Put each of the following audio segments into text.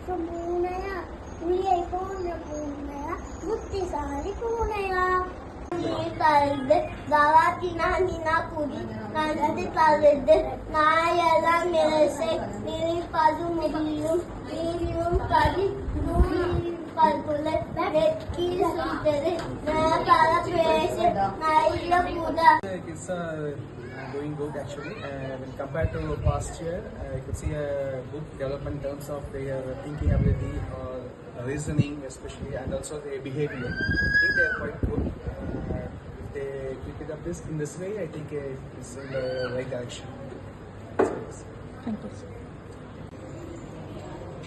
பூனையா உயிரை போன்ற பூனையா புத்திசாலி பூனையா கருது தவாத்தினா நினா குடி நந்து கருது நாயெல்லாம் மிளசை நினைப்பது முடியும் நீரியும் கடி நூல் வெட்கி சுத்தது பல பேச நல்ல புதா. Kids are doing good actually. When compared to past year, I could see a good development in terms of their thinking ability or reasoning, especially, and also their behavior. I think they are quite good. If they keep it up in this way, I think it's in the right direction. Thank you, sir.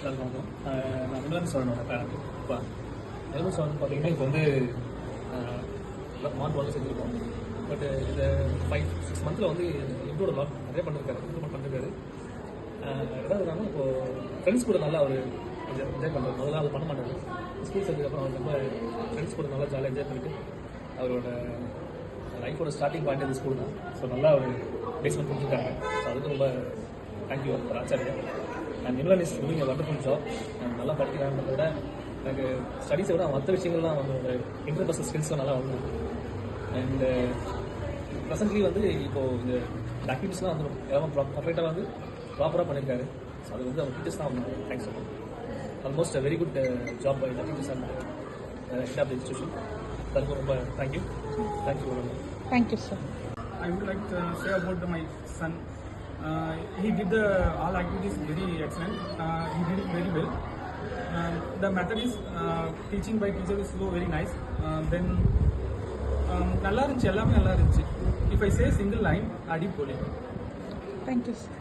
நான் முதல்ல சொல்லணும் இப்போ எதுவும் சொல்லணும் பார்த்தீங்கன்னா இப்போ வந்து mark வந்து செஞ்சுருக்கோம். பட் இந்த 5-6 மந்த்தில் வந்து இம்ப்ரூவ் லாட் நிறைய பண்ணிருக்காரு, இம்ப்ரூவ்மெண்ட் பண்ணிருக்காரு. ரெண்டாவது இப்போது ஃப்ரெண்ட்ஸ் கூட நல்லா ஒரு என்ஜாய் பண்ணுறாரு. முதல்ல அது பண்ண மாட்டாரு. ஸ்கூல் சேர்ந்ததுக்கப்புறம் அவர் ரொம்ப ஃப்ரெண்ட்ஸ் கூட நல்லா ஜாலியாக என்ஜாய் பண்ணிட்டு அவரோட லைஃபோட ஸ்டார்டிங் பாயிண்ட் இந்த ஸ்கூல் தான். ஸோ நல்லா ஒரு பேஸ்மெண்ட் கொடுத்துருக்காங்க. ஸோ அதுக்கு ரொம்ப thank you for Acharya. And Nirvan is doing a wonderful job. நல்லா படிக்கிறான்றத விட எனக்கு ஸ்டடீஸை விட மற்ற விஷயங்கள்லாம் அவங்களோட இன்டர்பர்சனல் ஸ்கில்ஸ்லாம் நல்லா வரும். அண்ட் ப்ரெசன்ட்லி வந்து இப்போது இந்த ஆக்டிவிட்டிஸ்லாம் வந்து எல்லாம் பர்ஃபெக்டாக வந்து ப்ராப்பராக பண்ணியிருக்காரு. ஸோ அது வந்து அவங்க டீச்சர்ஸ் தான் அவங்க தேங்க்ஸ் சொல்லணும். Almost very good job by the teachers and head of the institution. அதுக்கு ரொம்ப thank you. Thank you, sir. I would like to say about my son. He did all activities very excellent. He did it very well. The method is teaching by teacher is so very nice. Then நல்லா இருந்துச்சு, எல்லாமே நல்லா இருந்துச்சு. If I say single line, அடி போலி. Thank you, sir.